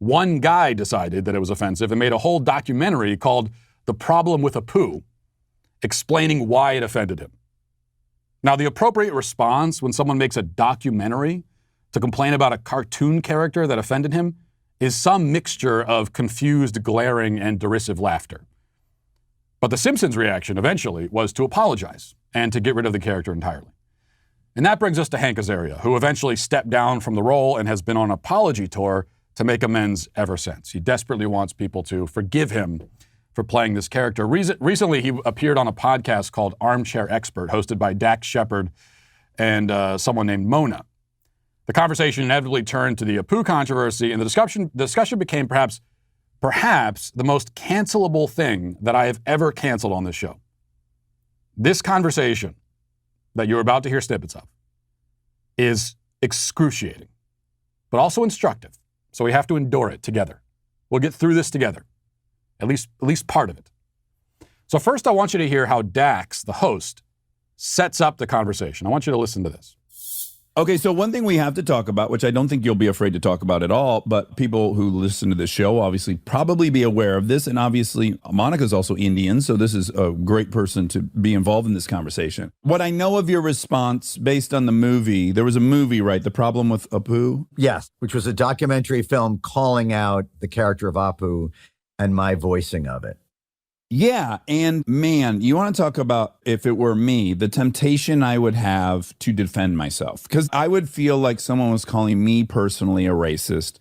One guy decided that it was offensive and made a whole documentary called The Problem with Apu, explaining why it offended him. Now, the appropriate response when someone makes a documentary to complain about a cartoon character that offended him is some mixture of confused, glaring, and derisive laughter. But the Simpsons' reaction eventually was to apologize and to get rid of the character entirely. And that brings us to Hank Azaria, who eventually stepped down from the role and has been on an apology tour to make amends ever since. He desperately wants people to forgive him for playing this character. Recently, he appeared on a podcast called Armchair Expert, hosted by Dax Shepperd and someone named Mona. The conversation inevitably turned to the Apu controversy, and the discussion became perhaps the most cancelable thing that I have ever canceled on this show. This conversation that you're about to hear snippets of is excruciating, but also instructive. So we have to endure it together. We'll get through this together, at least part of it. So first, I want you to hear how Dax, the host, sets up the conversation. I want you to listen to this. Okay, so one thing we have to talk about, which I don't think you'll be afraid to talk about at all, but people who listen to this show obviously probably be aware of this, and obviously Monica's also Indian, so this is a great person to be involved in this conversation. What I know of your response based on the movie, there was a movie, right, The Problem with Apu? Yes, which was a documentary film calling out the character of Apu and my voicing of it. Yeah, and man, you want to talk about, if it were me, the temptation I would have to defend myself. Because I would feel like someone was calling me personally a racist,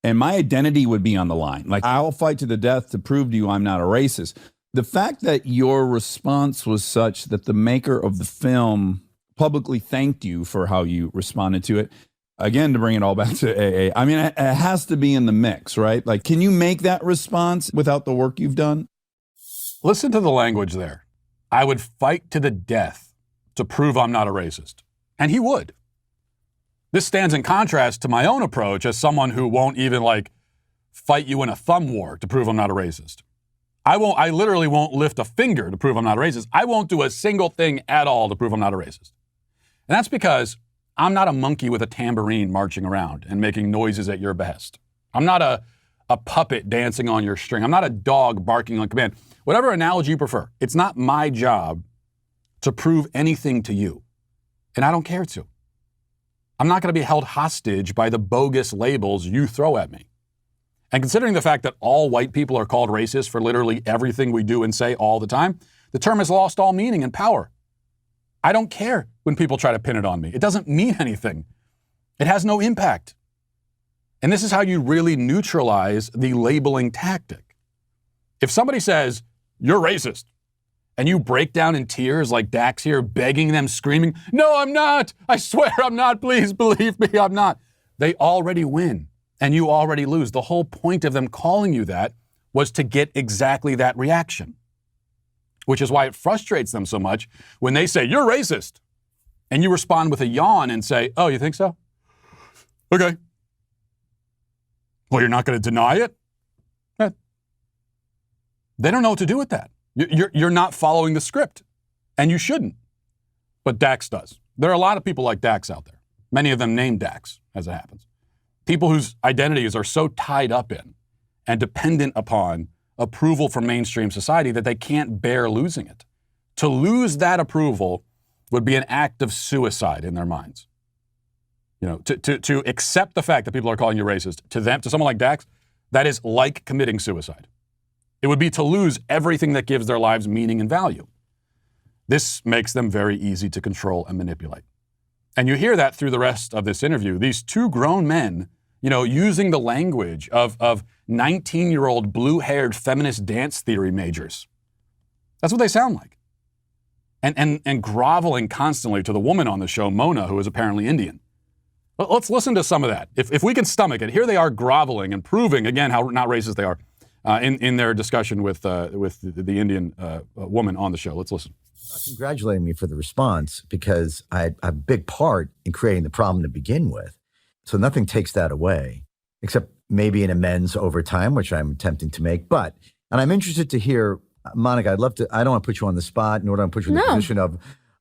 and my identity would be on the line. Like, I'll fight to the death to prove to you I'm not a racist. The fact that your response was such that the maker of the film publicly thanked you for how you responded to it, again, to bring it all back to AA, I mean, it has to be in the mix, right? Like, can you make that response without the work you've done? Listen to the language there. I would fight to the death to prove I'm not a racist. And he would. This stands in contrast to my own approach as someone who won't even fight you in a thumb war to prove I'm not a racist. I literally won't lift a finger to prove I'm not a racist. I won't do a single thing at all to prove I'm not a racist. And that's because I'm not a monkey with a tambourine marching around and making noises at your behest. I'm not a puppet dancing on your string. I'm not a dog barking on command. Whatever analogy you prefer, it's not my job to prove anything to you. And I don't care to. I'm not going to be held hostage by the bogus labels you throw at me. And considering the fact that all white people are called racist for literally everything we do and say all the time, the term has lost all meaning and power. I don't care when people try to pin it on me. It doesn't mean anything. It has no impact. And this is how you really neutralize the labeling tactic. If somebody says, "You're racist," and you break down in tears like Dax here, begging them, screaming, "No, I'm not. I swear I'm not. Please believe me, I'm not." They already win, and you already lose. The whole point of them calling you that was to get exactly that reaction, which is why it frustrates them so much when they say, "You're racist," and you respond with a yawn and say, "Oh, you think so? Okay. Well, you're not going to deny it?" They don't know what to do with that. You're not following the script, and you shouldn't. But Dax does. There are a lot of people like Dax out there, many of them named Dax, as it happens. People whose identities are so tied up in and dependent upon approval from mainstream society that they can't bear losing it. To lose that approval would be an act of suicide in their minds. You know, to accept the fact that people are calling you racist, to someone like Dax, that is like committing suicide. It would be to lose everything that gives their lives meaning and value. This makes them very easy to control and manipulate. And you hear that through the rest of this interview. These two grown men, using the language of 19-year-old blue-haired feminist dance theory majors. That's what they sound like. And groveling constantly to the woman on the show, Mona, who is apparently Indian. Let's listen to some of that. If we can stomach it, here they are groveling and proving, again, how not racist they are. In their discussion with the Indian woman on the show. Let's listen. Congratulating me for the response because I had a big part in creating the problem to begin with. So nothing takes that away, except maybe an amends over time, which I'm attempting to make. And I'm interested to hear, Monica, I don't want to put you on the spot, nor do I want to put you in the position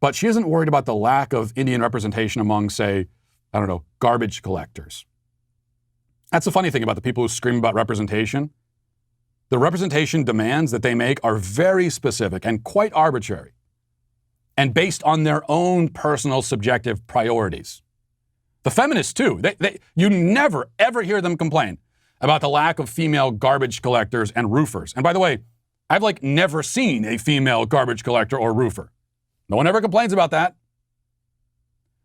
But she isn't worried about the lack of Indian representation among, say, I don't know, garbage collectors. That's the funny thing about the people who scream about representation. The representation demands that they make are very specific and quite arbitrary and based on their own personal subjective priorities. The feminists, too, you never, ever hear them complain about the lack of female garbage collectors and roofers. And by the way, I've never seen a female garbage collector or roofer. No one ever complains about that.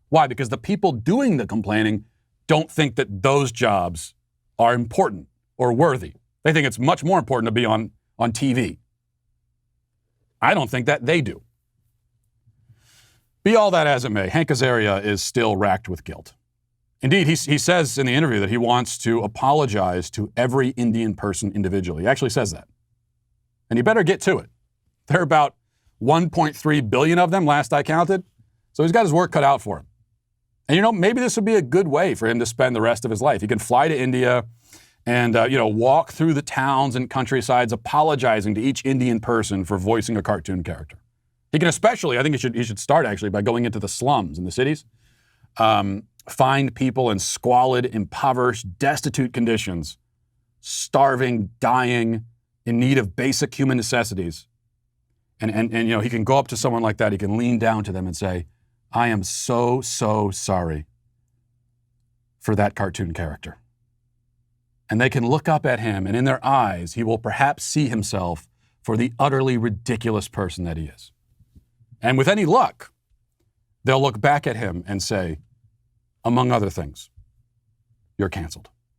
Why? Because the people doing the complaining don't think that those jobs are important or worthy. They think it's much more important to be on TV. I don't think that they do. Be all that as it may, Hank Azaria is still racked with guilt. Indeed, he says in the interview that he wants to apologize to every Indian person individually. He actually says that. And he better get to it. There are about 1.3 billion of them, last I counted. So he's got his work cut out for him. And, maybe this would be a good way for him to spend the rest of his life. He can fly to India and, walk through the towns and countrysides apologizing to each Indian person for voicing a cartoon character. He can especially, I think he should start actually by going into the slums in the cities, find people in squalid, impoverished, destitute conditions, starving, dying, in need of basic human necessities. And he can go up to someone like that. He can lean down to them and say, I am so, so sorry for that cartoon character. And they can look up at him, and in their eyes, he will perhaps see himself for the utterly ridiculous person that he is. And with any luck, they'll look back at him and say, among other things, you're canceled.